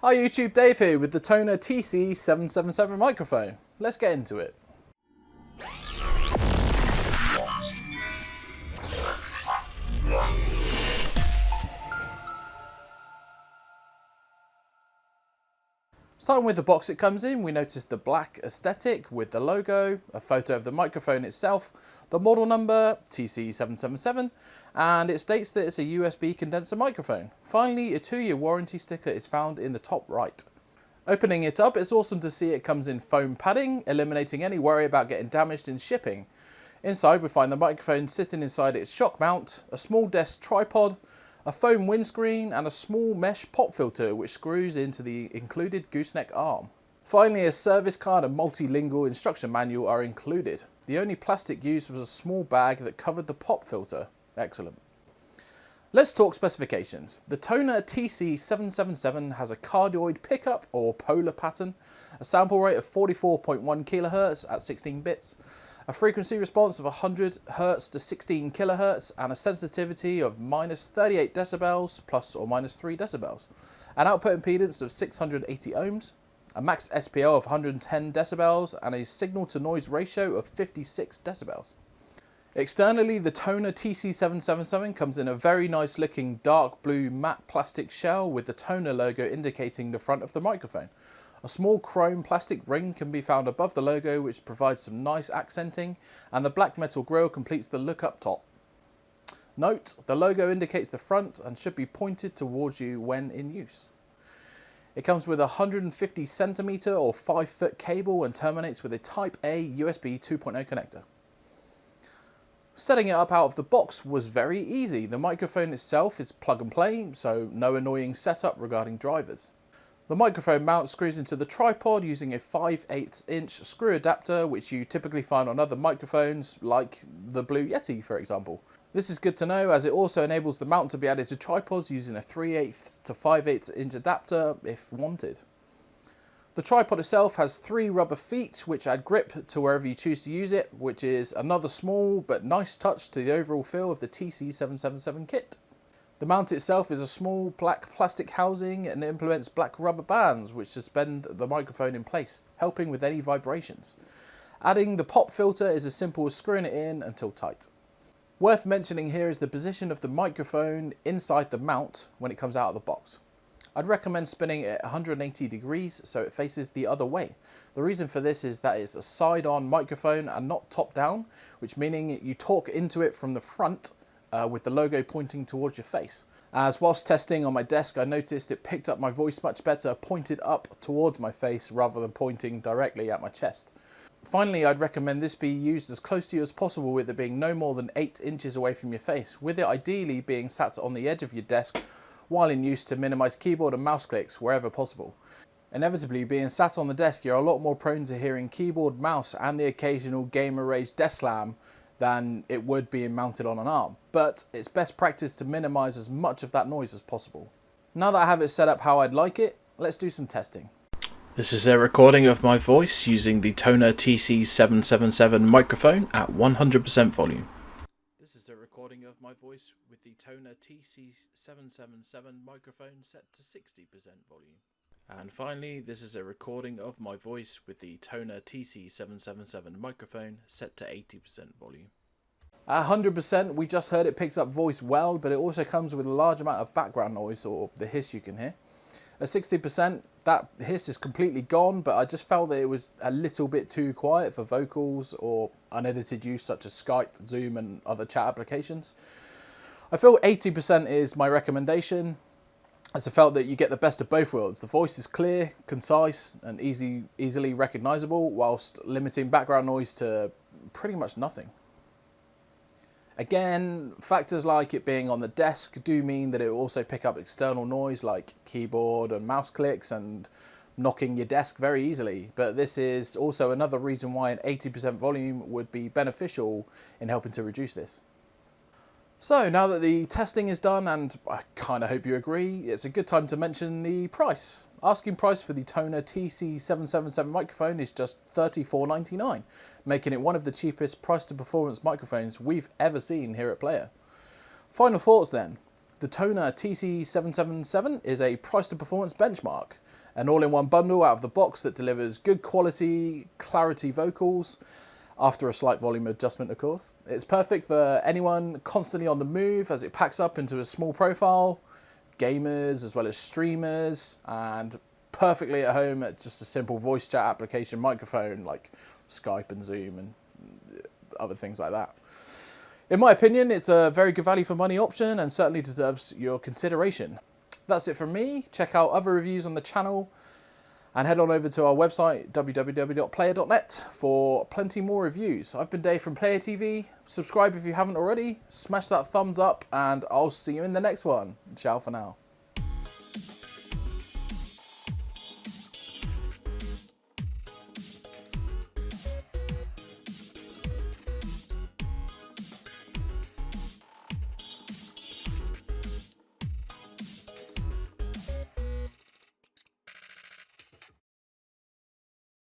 Hi YouTube, Dave here with the TONOR TC-777 microphone. Let's get into it. Starting with the box it comes in, we notice the black aesthetic with the logo, a photo of the microphone itself, the model number TC-777, and it states that it's a USB condenser microphone. Finally, a 2-year warranty sticker is found in the top right. Opening it up, it's awesome to see it comes in foam padding, eliminating any worry about getting damaged in shipping. Inside we find the microphone sitting inside its shock mount, a small desk tripod, a foam windscreen and a small mesh pop filter which screws into the included gooseneck arm. Finally, a service card and multilingual instruction manual are included. The only plastic used was a small bag that covered the pop filter. Excellent. Let's talk specifications. The TONOR TC-777 has a cardioid pickup or polar pattern, a sample rate of 44.1 kHz at 16 bits, a frequency response of 100 Hz to 16 kHz, and a sensitivity of -38 decibels plus or minus 3 decibels, an output impedance of 680 ohms, a max SPO of 110 decibels, and a signal to noise ratio of 56 decibels. Externally, the TONOR TC-777 comes in a very nice looking dark blue matte plastic shell with the TONOR logo indicating the front of the microphone. A small chrome plastic ring can be found above the logo which provides some nice accenting, and the black metal grille completes the look up top. Note, the logo indicates the front and should be pointed towards you when in use. It comes with a 150 cm or 5 foot cable and terminates with a Type A USB 2.0 connector. Setting it up out of the box was very easy. The microphone itself is plug and play, so no annoying setup regarding drivers. The microphone mount screws into the tripod using a 5/8 inch screw adapter which you typically find on other microphones like the Blue Yeti for example. This is good to know as it also enables the mount to be added to tripods using a 3/8 to 5/8 inch adapter if wanted. The tripod itself has 3 rubber feet which add grip to wherever you choose to use it, which is another small but nice touch to the overall feel of the TC-777 kit. The mount itself is a small black plastic housing and implements black rubber bands which suspend the microphone in place, helping with any vibrations. Adding the pop filter is as simple as screwing it in until tight. Worth mentioning here is the position of the microphone inside the mount when it comes out of the box. I'd recommend spinning it at 180 degrees so it faces the other way. The reason for this is that it's a side-on microphone and not top-down, which meaning you talk into it from the front with the logo pointing towards your face. As whilst testing on my desk, I noticed it picked up my voice much better pointed up towards my face rather than pointing directly at my chest. Finally, I'd recommend this be used as close to you as possible with it being no more than 8 inches away from your face, with it ideally being sat on the edge of your desk while in use to minimise keyboard and mouse clicks wherever possible. Inevitably, being sat on the desk, you're a lot more prone to hearing keyboard, mouse and the occasional gamer rage desk slam than it would being mounted on an arm, but it's best practice to minimise as much of that noise as possible. Now that I have it set up how I'd like it, let's do some testing. This is a recording of my voice using the TONOR TC-777 microphone at 100% volume. This is a recording of my voice with the TONOR TC-777 microphone set to 60% volume. And finally, this is a recording of my voice with the TONOR TC-777 microphone set to 80% volume. At 100%, we just heard it picks up voice well, but it also comes with a large amount of background noise, or the hiss you can hear. At 60%, that hiss is completely gone, but I just felt that it was a little bit too quiet for vocals or unedited use such as Skype, Zoom and other chat applications. I feel 80% is my recommendation, as I felt that you get the best of both worlds. The voice is clear, concise and easily recognisable, whilst limiting background noise to pretty much nothing. Again, factors like it being on the desk do mean that it will also pick up external noise like keyboard and mouse clicks and knocking your desk very easily, but this is also another reason why an 80% volume would be beneficial in helping to reduce this. So now that the testing is done, and I kind of hope you agree, it's a good time to mention the price. Asking price for the TONOR TC-777 microphone is just $34.99, making it one of the cheapest price to performance microphones we've ever seen here at Player. Final thoughts then. The TONOR TC-777 is a price to performance benchmark. An all-in-one bundle out of the box that delivers good quality, clarity vocals, after a slight volume adjustment, of course. It's perfect for anyone constantly on the move as it packs up into a small profile, gamers as well as streamers, and perfectly at home at just a simple voice chat application microphone like Skype and Zoom and other things like that. In my opinion, it's a very good value for money option and certainly deserves your consideration. That's it from me. Check out other reviews on the channel and head on over to our website www.player.net for plenty more reviews. I've been Dave from Player TV. Subscribe if you haven't already. Smash that thumbs up and I'll see you in the next one. Ciao for now.